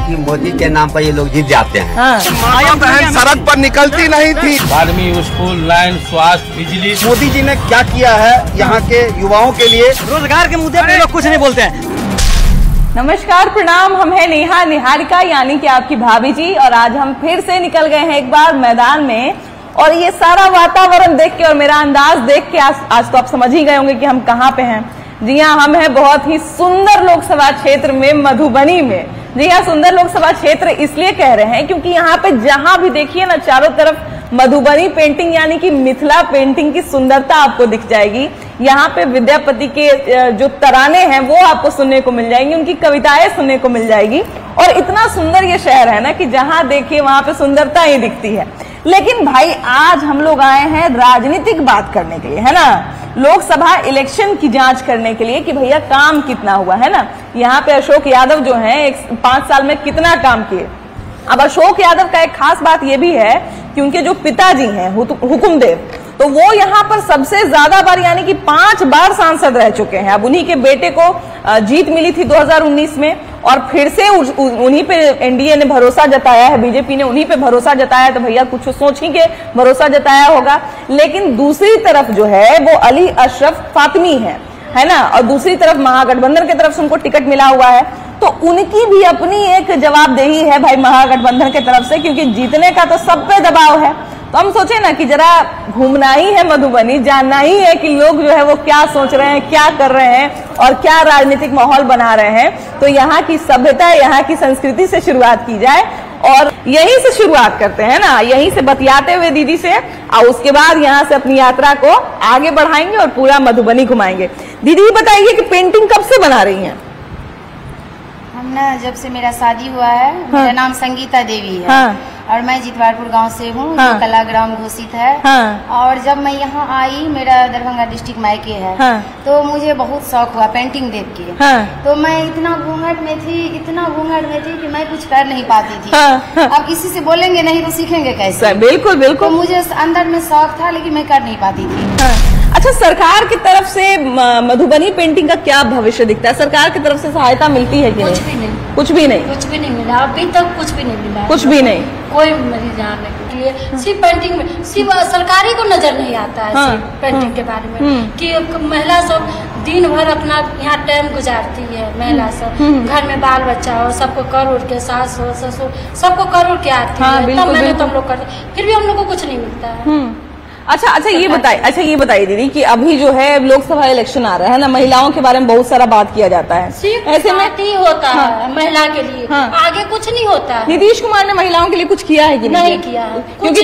कि मोदी के नाम पर ये लोग जीत जाते हैं। माता बहन सड़क पर निकलती नहीं थी। आर्मी, स्कूल, लाइन, स्वास्थ्य, बिजली। मोदी जी ने क्या किया है यहाँ के युवाओं के लिए? रोजगार के मुद्दे पे लोग कुछ नहीं बोलते हैं। नमस्कार, प्रणाम। हम हैं नेहा निहारिका यानी कि आपकी भाभी जी, और आज हम फिर से निकल गए हैं एक बार मैदान में। और ये सारा वातावरण देख के और मेरा अंदाज देख के आज तो आप समझ ही गए होंगे कि हम कहाँ पे हैं। जी हाँ, हम हैं बहुत ही सुंदर लोकसभा क्षेत्र में, मधुबनी में। जी हाँ, सुंदर लोकसभा क्षेत्र इसलिए कह रहे हैं क्योंकि यहाँ पे जहां भी देखिए ना, चारों तरफ मधुबनी पेंटिंग यानी कि मिथिला पेंटिंग की सुंदरता आपको दिख जाएगी। यहाँ पे विद्यापति के जो तराने हैं वो आपको सुनने को मिल जाएंगी, उनकी कविताएं सुनने को मिल जाएगी। और इतना सुंदर ये शहर है ना कि जहां देखिए वहां पे सुंदरता ही दिखती है। लेकिन भाई आज हम लोग आए हैं राजनीतिक बात करने के लिए, है ना, लोकसभा इलेक्शन की जांच करने के लिए कि भैया काम कितना हुआ है ना। यहाँ पे अशोक यादव जो हैं 5 साल में कितना काम किए। अब अशोक यादव का एक खास बात ये भी है कि उनके जो पिताजी हैं हुकुमदेव, तो वो यहाँ पर सबसे ज्यादा बार यानी कि 5 बार सांसद रह चुके हैं। अब उन्हीं के बेटे को जीत मिली थी 2019 में, और फिर से उन्हीं पे एनडीए ने भरोसा जताया है, बीजेपी ने उन्हीं पे भरोसा जताया है, तो भैया कुछ सोच ही के भरोसा जताया होगा। लेकिन दूसरी तरफ जो है वो अली अशरफ फातिमी है ना, और दूसरी तरफ महागठबंधन की तरफ से उनको टिकट मिला हुआ है, तो उनकी भी अपनी एक जवाबदेही है भाई महागठबंधन की तरफ से, क्योंकि जीतने का तो सब पे दबाव है। तो हम सोचे ना कि जरा घूमना ही है मधुबनी, जानना ही है कि लोग जो है वो क्या सोच रहे हैं, क्या कर रहे हैं और क्या राजनीतिक माहौल बना रहे हैं। तो यहाँ की सभ्यता, यहाँ की संस्कृति से शुरुआत की जाए, और यहीं से शुरुआत करते हैं ना, यहीं से बतियाते हुए दीदी से, और उसके बाद यहाँ से अपनी यात्रा को आगे बढ़ाएंगे और पूरा मधुबनी घुमाएंगे। दीदी बताइए कि पेंटिंग कब से बना रही हैं? हम ना जब से मेरा शादी हुआ है। हाँ। मेरा नाम संगीता देवी है। हाँ। और मैं जितवारपुर गांव से हूँ। हाँ। जो कलाग्राम घोषित है। हाँ। और जब मैं यहाँ आई, मेरा दरभंगा डिस्ट्रिक्ट मायके है। हाँ। तो मुझे बहुत शौक हुआ पेंटिंग देख के। हाँ। तो मैं इतना घूंघट में थी कि मैं कुछ कर नहीं पाती थी। हाँ। अब किसी से बोलेंगे नहीं तो सीखेंगे कैसे? बिल्कुल बिल्कुल। तो मुझे अंदर में शौक था, लेकिन मैं कर नहीं पाती थी। हाँ। अच्छा, सरकार की तरफ से मधुबनी पेंटिंग का क्या भविष्य दिखता है? सरकार की तरफ से सहायता मिलती है कि कुछ भी नहीं? कुछ भी नहीं? कुछ भी नहीं मिला अभी तक, कुछ भी नहीं मिला। कुछ भी नहीं? कोई मरीज जानने के लिए सिर्फ पेंटिंग में, सिर्फ सरकारी को नजर नहीं आता है। हाँ। सिर्फ पेंटिंग के बारे में कि महिला सब दिन भर अपना यहाँ टाइम गुजारती है। महिला सब घर में बाल बच्चा हो, सबको कर उड़ के, सास हो ससुर सबको कर उड़ के आती है, तब मैंने तुम लोग करते, फिर भी हम लोग को कुछ नहीं मिलता है। अच्छा ये बताइए दीदी कि अभी जो है लोकसभा इलेक्शन आ रहा है ना, महिलाओं के बारे में बहुत सारा बात किया जाता है। ऐसे में ही होता है महिला के लिए। हाँ। आगे कुछ नहीं होता है। नीतीश कुमार ने महिलाओं के लिए कुछ किया है कि नहीं किया है? क्योंकि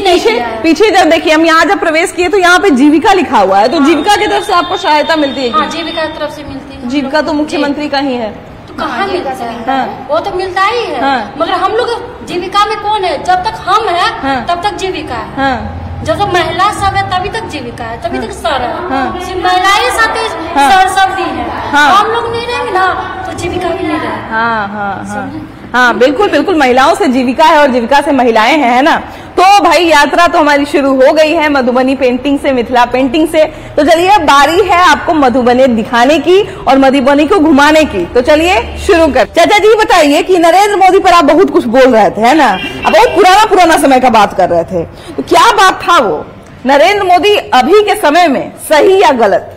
पीछे जब देखिए हम यहाँ जब प्रवेश किए तो यहाँ पे जीविका लिखा हुआ है, तो जीविका की तरफ से आपको सहायता मिलती है? हाँ, जीविका की तरफ से मिलती है। जीविका तो मुख्यमंत्री का ही है। तो कहाँ मिलता है? वो तो मिलता ही है। मगर हम लोग जीविका में कौन है? जब तक हम है तब तक जीविका है। जब तक महिला सब है तभी तक जीविका है, तभी तक सर है। सिर्फ महिलाएं साथ सर सब भी है। हम लोग नहीं रहेंगे ना तो जीविका भी नहीं रहेगी। हाँ, बिल्कुल बिल्कुल, महिलाओं से जीविका है और जीविका से महिलाएं हैं, है ना। तो भाई यात्रा तो हमारी शुरू हो गई है मधुबनी पेंटिंग से, मिथिला पेंटिंग से। तो चलिए बारी है आपको मधुबनी दिखाने की और मधुबनी को घुमाने की। तो चलिए शुरू कर। चाचा जी बताइए कि नरेंद्र मोदी पर आप बहुत कुछ बोल रहे थे, है ना, अब बहुत पुराना समय का बात कर रहे थे, तो क्या बात था वो? नरेंद्र मोदी अभी के समय में सही या गलत?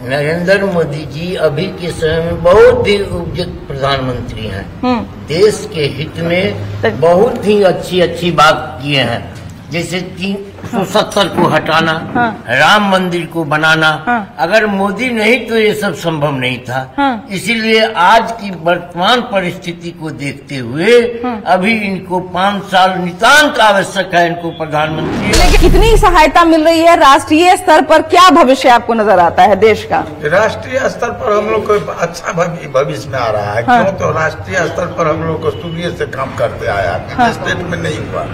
नरेंद्र मोदी जी अभी के समय में बहुत ही उपयुक्त प्रधानमंत्री हैं। देश के हित में बहुत ही अच्छी बात किए हैं, जैसे 370 को हटाना, राम मंदिर को बनाना। अगर मोदी नहीं तो ये सब संभव नहीं था। इसीलिए आज की वर्तमान परिस्थिति को देखते हुए अभी इनको 5 साल नितांत आवश्यक है, इनको प्रधानमंत्री। कितनी सहायता मिल रही है राष्ट्रीय स्तर पर? क्या भविष्य आपको नजर आता है देश का? राष्ट्रीय स्तर पर हम लोग को अच्छा भविष्य में आ रहा है। क्यों? तो राष्ट्रीय स्तर पर हम लोग को शुरू से काम करते आया, स्टेट में नहीं हुआ,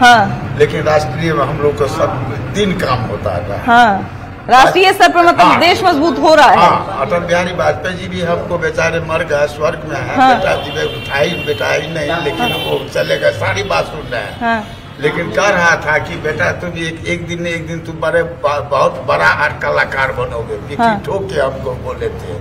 लेकिन राष्ट्रीय में हम लोग को सब दिन काम होता है। राष्ट्रीय स्तर पर मतलब देश मजबूत हो रहा है। अटल बिहारी वाजपेयी जी भी हमको बेचारे मर गए, स्वर्ग में है। बेटा जी बेटा ही नहीं, लेकिन वो चले गए, सारी बात सुन रहे हैं। लेकिन कह रहा था कि बेटा तुम एक दिन तुम बहुत बड़ा कलाकार बनोगे। पिट्ठी ठोक के हमको बोले थे।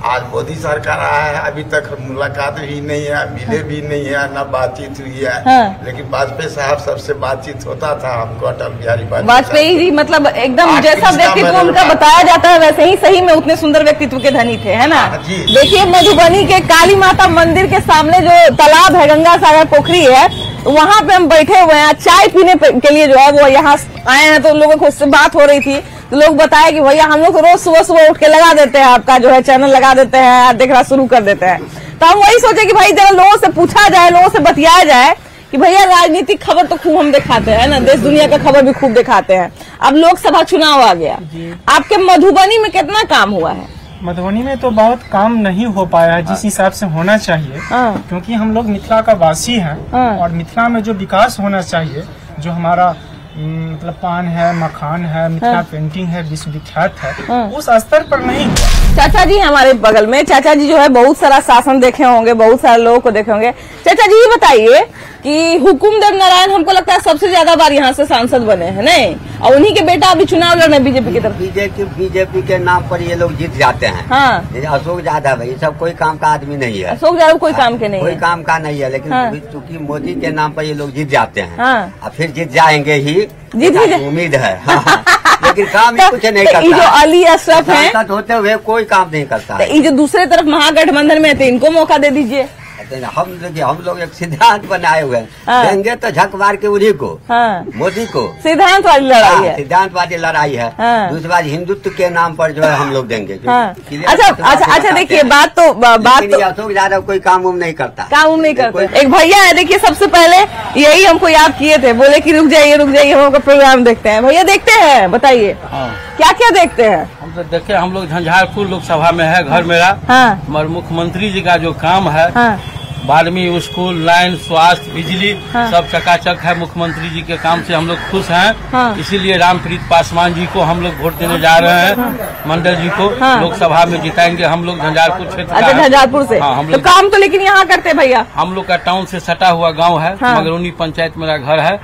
आज मोदी सरकार आया है, अभी तक मुलाकात भी नहीं है, मिले भी नहीं है, न बातचीत हुई है। लेकिन वाजपेयी साहब सबसे बातचीत होता था। हमको अटल बिहारी वाजपेयी जी मतलब एकदम जैसा व्यक्तित्व उनका बताया जाता है वैसे ही सही में उतने सुंदर व्यक्तित्व के धनी थे, है ना। देखिए मधुबनी के काली माता मंदिर के सामने जो तालाब है, गंगा सागर पोखरी है, वहाँ पे हम बैठे हुए हैं। चाय पीने के लिए जो है वो यहाँ आए हैं, तो लोगों को उससे बात हो रही थी, तो लोग बताए कि भैया हम लोग रोज सुबह सुबह उठ के लगा देते हैं, आपका जो है चैनल लगा देते हैं, देखना शुरू कर देते हैं। तो हम वही सोचे कि भाई जरा लोगों से पूछा जाए, लोगों से बतियाया जाए कि भैया राजनीतिक खबर तो खूब हम दिखाते हैं ना, देश दुनिया का खबर भी खूब दिखाते हैं। अब लोकसभा चुनाव आ गया, आपके मधुबनी में कितना काम हुआ है? मधुबनी में तो बहुत काम नहीं हो पाया है जिस हिसाब से होना चाहिए, क्योंकि हम लोग मिथिला का वासी हैं और मिथिला में जो विकास होना चाहिए, जो हमारा मतलब पान है, मखान है, मिथिला पेंटिंग है, विश्वविख्यात है, उस स्तर पर नहीं हुआ। चाचा जी हमारे बगल में, चाचा जी जो है बहुत सारा शासन देखे होंगे, बहुत सारे लोगों को देखे होंगे। चाचा जी ये बताइए कि हुकुमदेव नारायण हमको लगता है सबसे ज्यादा बार यहाँ से सांसद बने हैं, नहीं? और उन्हीं के बेटा अभी चुनाव लड़ रहे बीजेपी की तरफ। बीजेपी के नाम पर ये लोग जीत जाते हैं। अशोक यादव है, ये सब कोई काम का आदमी नहीं है। अशोक यादव कोई काम के नहीं है, कोई काम का नहीं है, लेकिन चूंकि मोदी के नाम पर ये लोग जीत जाते हैं और फिर जीत जाएंगे ही, उम्मीद है। लेकिन काम ही कुछ नहीं करता। जो अली अशरफ है होते हुए कोई काम नहीं करता। ये जो दूसरे तरफ महागठबंधन में थे, इनको मौका दे दीजिए। हम लोग एक सिद्धांत बनाए हुए हैं, देंगे तो झक मार के उन्हीं को, मोदी को। सिद्धांत वाली लड़ाई है, सिद्धांत वाली लड़ाई है। दूसरी बात हिंदुत्व के नाम पर जो है हम लोग देंगे। अच्छा देखिए बात तो अशोक यादव कोई काम नहीं करता, काम नहीं करते। एक भैया है, देखिए सबसे पहले यही हमको याद किए थे, बोले कि रुक जाइए हम लोग प्रोग्राम देखते हैं। भैया देखते हैं, बताइए क्या क्या देखते हैं? हम तो देखे, हम लोग झंझारपुर लोकसभा में है घर मेरा, हमारे मुख्यमंत्री जी का जो काम है, वाल्मीकि स्कूल, लाइन, स्वास्थ्य, बिजली सब चकाचक है। मुख्यमंत्री जी के काम से हम लोग खुश हैं। इसीलिए रामप्रीत पासवान जी को हम लोग वोट देने जा रहे हैं। मंडल जी को लोकसभा में जिताएंगे हम लोग झंझारपुर क्षेत्र। अच्छा झंझारपुर से। हम लोग काम तो लेकिन यहाँ करते हैं भैया। हम लोग का टाउन से सटा हुआ गाँव है, मगरौनी पंचायत मेरा घर है।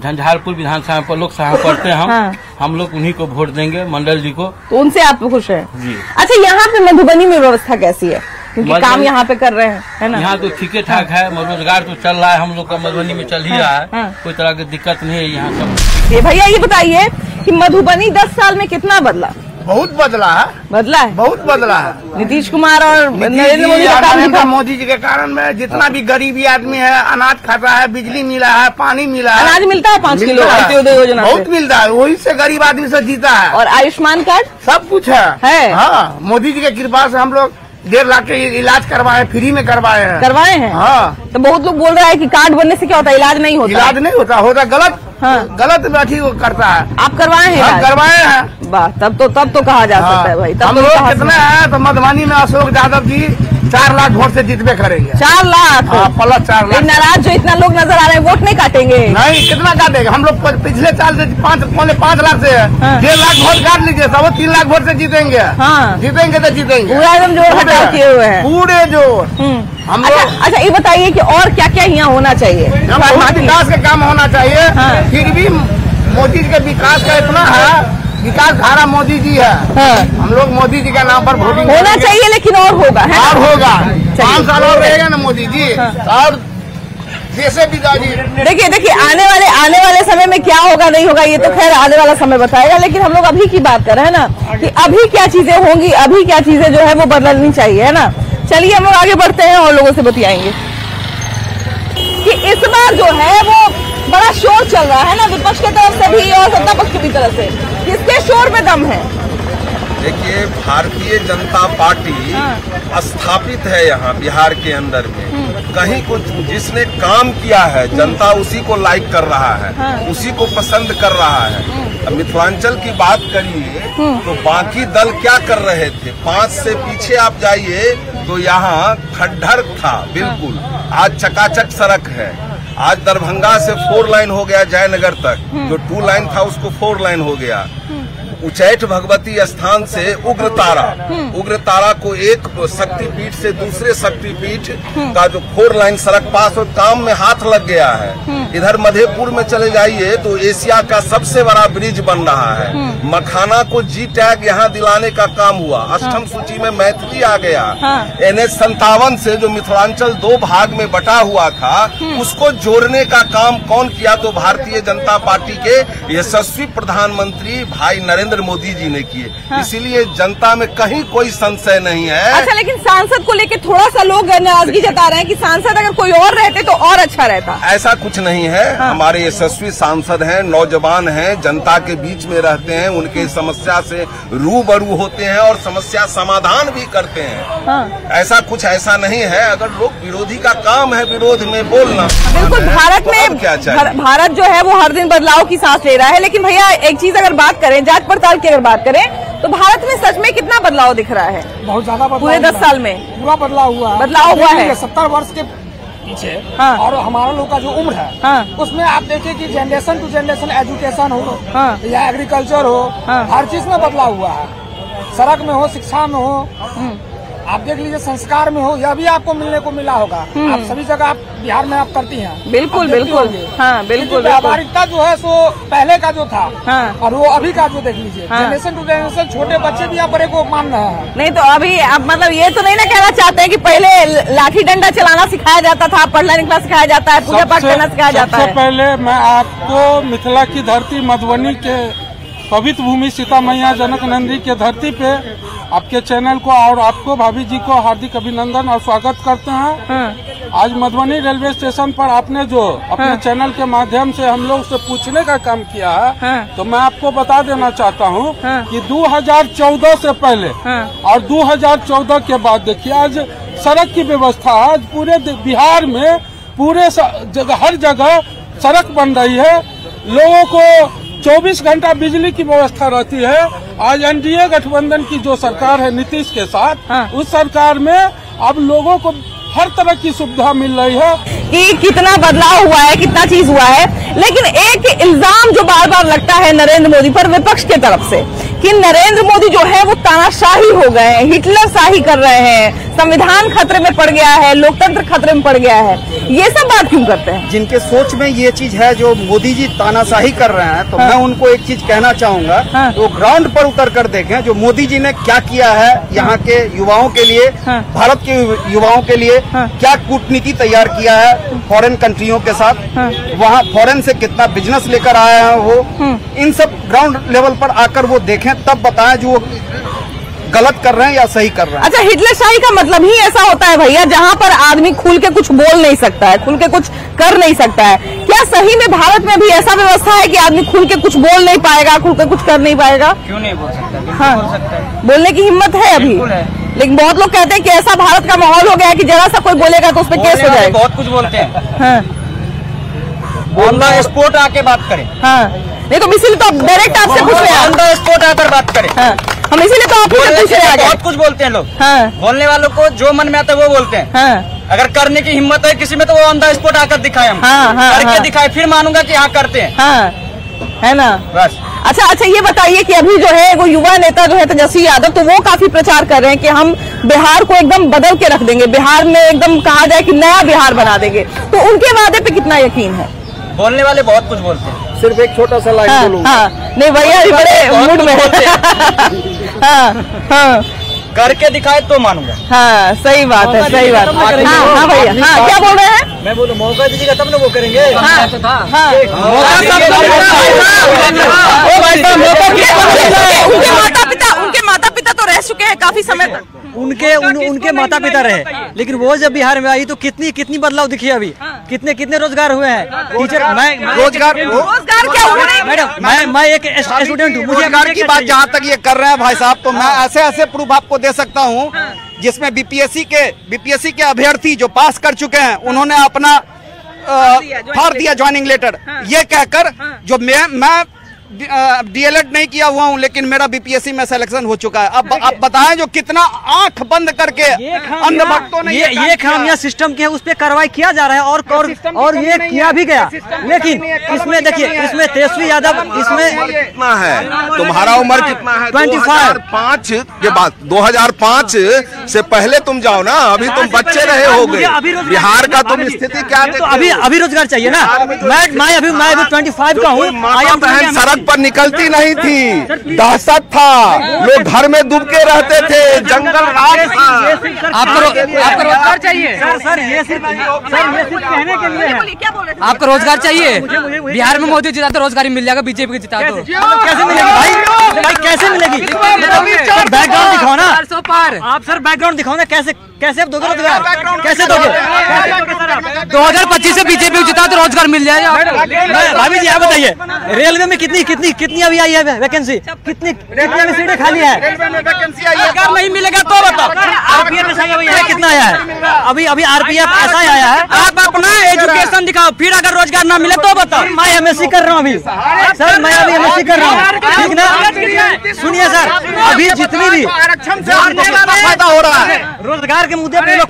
झंझारपुर विधानसभा पर लोकसभा पढ़ते हैं हम लोग उन्हीं को वोट देंगे, मंडल जी को। तो उनसे आप खुश हैं? जी। अच्छा यहाँ पे मधुबनी में व्यवस्था कैसी है? क्योंकि काम यहाँ पे कर रहे हैं, है ना? यहाँ तो ठीक ठाक है, रोजगार तो चल रहा है, हम लोग का मधुबनी में चल ही रहा है। कोई तरह की दिक्कत नहीं है यहाँ सब। ये भैया ये बताइए कि मधुबनी 10 साल में कितना बदला? बहुत बदला है, बहुत बदला है। नीतीश कुमार और नरेंद्र मोदी जी के कारण में जितना भी गरीबी आदमी है अनाज खाता है, बिजली मिला है, पानी मिला है, अनाज मिलता है 5 किलो अंत्योदय योजना बहुत मिलता है, वही से गरीब आदमी से जीता है। और आयुष्मान कार्ड सब कुछ है। हाँ, मोदी जी की कृपा से हम लोग 1.5 लाख के इलाज करवाए, फ्री में करवाए हैं। हाँ, तो बहुत लोग बोल रहे हैं कि कार्ड बनने से क्या होता है, इलाज नहीं होता। इलाज नहीं होता गलत। गलत बैठी करता है। आप करवाए हैं? हम करवाए हैं। वाह, तब तो कहा जा सकता है भाई। हम लोग कितने हैं तो मधुबनी में अशोक यादव जी 4 लाख वोट से जीतबे करेंगे। 4 लाख प्लस 4 लाख। नाराज जो इतना लोग नजर आ रहे हैं, वोट नहीं काटेंगे? नहीं, कितना काटेंगे? हम लोग पिछले साल से 5 लाख से 1.5 लाख वोट काट लीजिए, 3 लाख वोट से जीतेंगे। जीतेंगे तो जीतेंगे, पूरा एकदम जोर हटाव किए हुए हैं, पूरे जोर हम लोग। अच्छा ये बताइए कि और क्या क्या यहाँ होना चाहिए? विकास के काम होना चाहिए। फिर भी मोदी जी के विकास का इतना है, विकास धारा मोदी जी है। हम लोग मोदी जी के नाम पर वोटिंग होना चाहिए, लेकिन और होगा, है? और होगा, 5 साल और रहेगा ना मोदी जी, और जैसे भी देखिए आने वाले समय में क्या होगा नहीं होगा ये तो खैर आने वाला समय बताएगा, लेकिन हम लोग अभी की बात कर रहे हैं ना कि अभी क्या चीजें होंगी, अभी क्या चीजें जो है वो बदलनी चाहिए, है ना। चलिए हम लोग आगे बढ़ते हैं और लोगों से बतियाएंगे कि इस बार जो है वो बड़ा शोर चल रहा है ना, विपक्ष की तरफ से भी और सत्ता पक्ष की तरफ से। किसके शोर में दम है? देखिए, भारतीय जनता पार्टी स्थापित है यहाँ बिहार के अंदर में। कहीं कुछ जिसने काम किया है जनता उसी को लाइक कर रहा है, उसी को पसंद कर रहा है। अब मिथिलांचल की बात करिए तो बाकी दल क्या कर रहे थे? 5 से पीछे आप जाइए तो यहाँ खड्डर था बिल्कुल, आज चकाचक सड़क है। आज दरभंगा से 4 लाइन हो गया जयनगर तक, जो 2 लाइन था उसको 4 लाइन हो गया। उच्चैठ भगवती स्थान से उग्र तारा को एक शक्तिपीठ से दूसरे शक्तिपीठ का जो 4 लाइन सड़क पास हो, काम में हाथ लग गया है। इधर मधेपुर में चले जाइए तो एशिया का सबसे बड़ा ब्रिज बन रहा है। मखाना को जी टैग यहाँ दिलाने का काम हुआ। अष्टम सूची में मैथिली आ गया। NH 57 से जो मिथिलांचल 2 भाग में बटा हुआ था उसको जोड़ने का काम कौन किया? तो भारतीय जनता पार्टी के यशस्वी प्रधानमंत्री भाई नरेंद्र मोदी जी ने किए। इसीलिए जनता में कहीं कोई संशय नहीं है। अच्छा, लेकिन सांसद को लेकर थोड़ा सा लोग नाराजगी जता रहे हैं कि सांसद अगर कोई और रहते तो और अच्छा रहता। ऐसा कुछ नहीं है। हमारे यशस्वी सांसद हैं, नौजवान हैं, जनता के बीच में रहते हैं, उनके समस्या से रूबरू होते हैं और समस्या समाधान भी करते हैं। ऐसा कुछ ऐसा नहीं है। अगर लोग विरोधी का काम है विरोध में बोलना। बिल्कुल, भारत में क्या चाहिए? भारत जो है वो हर दिन बदलाव की सांस ले रहा है। लेकिन भैया एक चीज अगर बात करें, जांच पड़ताल की अगर बात करें तो भारत में सच में कितना बदलाव दिख रहा है? बहुत ज्यादा बदलाव। पूरे 10 साल में पूरा बदलाव हुआ है। 70 वर्ष के पीछे और हमारा लोग का जो उम्र है उसमें आप देखिए कि जनरेशन टू जनरेशन एजुकेशन हो या एग्रीकल्चर हो, हर चीज में बदलाव हुआ है। सड़क में हो, शिक्षा में हो, आप देख लीजिए संस्कार में हो, यह भी आपको मिलने को मिला होगा। आप सभी जगह आप बिहार में आप करती हैं। बिल्कुल बिल्कुल, हाँ बिल्कुल। व्यावहारिकता जो है सो पहले का जो था और वो अभी का जो देख लीजिए, जनरेशन टू जनरेशन छोटे बच्चे भी आप बड़े को मान रहे हैं। नहीं तो अभी आप मतलब ये तो नहीं ना कहना चाहते हैं कि पहले लाठी डंडा चलाना सिखाया जाता था, पढ़ना लिखना सिखाया जाता है, पूजा पाठ करना सिखाया जाता है? सबसे पहले मैं आपको मिथिला की धरती मधुबनी के पवित्र भूमि सीता मैया जनक नंदी के धरती पे आपके चैनल को और आपको भाभी जी को हार्दिक अभिनंदन और स्वागत करते हैं। आज मधुबनी रेलवे स्टेशन पर आपने जो अपने चैनल के माध्यम से हम लोग से पूछने का काम किया है तो मैं आपको बता देना चाहता हूं कि 2014 से पहले और 2014 के बाद देखिए आज सड़क की व्यवस्था आज पूरे बिहार में पूरे जगह हर जगह सड़क बन रही है। लोगों को 24 घंटा बिजली की व्यवस्था रहती है। आज एनडीए गठबंधन की जो सरकार है नीतीश के साथ, उस सरकार में अब लोगों को हर तरह की सुविधा मिल रही है। कि कितना बदलाव हुआ है, कितना चीज हुआ है। लेकिन एक इल्जाम जो बार बार लगता है नरेंद्र मोदी पर विपक्ष के तरफ से कि नरेंद्र मोदी जो है वो तानाशाही हो गए हैं, हिटलर शाही कर रहे हैं, संविधान खतरे में पड़ गया है, लोकतंत्र खतरे में पड़ गया है। ये सब बात क्यों करते हैं? जिनके सोच में ये चीज है जो मोदी जी तानाशाही कर रहे हैं तो मैं उनको एक चीज कहना चाहूंगा, वो ग्राउंड पर उतर कर देखें जो मोदी जी ने क्या किया है यहाँ के युवाओं के लिए, भारत के युवाओं के लिए क्या कूटनीति तैयार किया है फॉरेन कंट्रियों के साथ, वहाँ फॉरेन से कितना बिजनेस लेकर आए हैं वो। इन सब ग्राउंड लेवल पर आकर वो देखें तब बताएं जो गलत कर रहे हैं या सही कर रहे हैं। अच्छा, हिटलर शाही का मतलब ही ऐसा होता है भैया जहाँ पर आदमी खुल के कुछ बोल नहीं सकता है, खुल के कुछ कर नहीं सकता है। क्या सही में भारत में भी ऐसा व्यवस्था है कि आदमी खुल के कुछ बोल नहीं पाएगा, खुल के कुछ कर नहीं पाएगा? क्यों नहीं बोल सकता? हाँ, बोल सकता है। बोलने की हिम्मत है अभी, लेकिन बहुत लोग कहते हैं कि ऐसा भारत का माहौल हो गया है कि जरा सा कोई बोलेगा तो उस पर केस हो जाएगा। बहुत कुछ बोलते हैं, ऑन द स्पॉट आके बात करें। हाँ, नहीं तो इसीलिए तो डायरेक्ट आपसे पूछ रहे हैं, ऑन द स्पॉट आकर बात करें। हम इसीलिए तो आपसे पूछ रहे हैं। बहुत कुछ बोलते हैं लोग, बोलने वालों को जो मन में आता है वो बोलते हैं। अगर करने की हिम्मत है किसी में तो वो ऑन द स्पॉट आकर दिखाए, हम करके दिखाए, फिर मानूंगा कि हाँ करते हैं, है ना? बस। अच्छा, ये बताइए कि अभी जो है वो युवा नेता जो है तेजस्वी यादव, तो वो काफी प्रचार कर रहे हैं कि हम बिहार को एकदम बदल के रख देंगे, बिहार में एकदम कहा जाए कि नया बिहार बना देंगे। तो उनके वादे पे कितना यकीन है? बोलने वाले बहुत कुछ बोलते हैं, सिर्फ एक छोटा सा लाइन बोलूंगा। नहीं भैया अभी बड़े मूड में करके दिखाए तो मानूंगा। हाँ, सही बात है, सही बात। हाँ भैया, हाँ क्या बोल रहे हैं? मैं बोलूँ मौका दीजिएगा तब ना वो करेंगे। उनके माता पिता तो रह चुके हैं काफी समय तक, उनके माता पिता रहे, लेकिन वो जब बिहार में आई तो कितनी बदलाव दिखी। अभी कितने रोजगार हुए हैं। टीचर मैं रोजगार क्या हुआ? मैडम मैं एक स्टूडेंट हूँ, मुझे रोजगार की बात जहाँ तक ये कर रहे हैं भाई साहब, तो मैं ऐसे प्रूफ आपको दे सकता हूँ जिसमें बीपीएससी के अभ्यर्थी जो पास कर चुके हैं उन्होंने अपना फाड़ दिया ज्वाइनिंग लेटर, ये कहकर जो मैं डीएलएड नहीं किया हुआ हूँ, लेकिन मेरा बीपीएससी में सिलेक्शन हो चुका है। अब आप बताएं जो कितना आंख बंद करके अंधभक्तों ने ये खामियां सिस्टम के उस पर कार्रवाई किया जा रहा है और ये किया भी गया। लेकिन इसमें देखिए, इसमें तेजस्वी यादव, इसमें कितना है तुम्हारा उम्र कितना है? 25 के बाद 2005 से पहले तुम जाओ ना, अभी तुम बच्चे रहे होगे। बिहार का तुम स्थिति क्या तो अभी रोजगार चाहिए ना। मैं अभी 25 का हूँ। बहन सड़क पर निकलती नहीं थी, दहशत था, लोग घर में डूब के रहते थे, जंगल राज था। आपको रोजगार चाहिए सर, ये सिर्फ कहने के लिए है। आपको रोजगार चाहिए? बिहार में मोदी जिता तो रोजगारी मिल जाएगा, बीजेपी के जिता तो कैसे मिलेगी भाई? कैसे मिलेगी? बैकग्राउंड दिखाओ ना। आप सर बैकग्राउंड दिखाओ ना, कैसे आप दोगे रोजगार? कैसे दोगे? 2025 से बीजेपी जिता तो रोजगार मिल जाएगा। भाभी जी आप बताइए, रेलवे में कितनी अभी आई है वैकेंसी? कितनी अभी सीटें खाली है? रोजगार नहीं मिलेगा तो बताओ। आरपीएफ कितना आया है? अभी आरपीएफ ऐसा ही आया है। आप अपना एजुकेशन दिखाओ, फिर अगर रोजगार ना मिले तो बताओ। मैं एमएससी कर रहा हूँ अभी सर, मैं अभी एमएससी कर रहा हूँ, ठीक ना? सुनिए सर, अभी जितनी भी आरक्षण से फायदा हो रहा है, रोजगार के मुद्दे पे लोग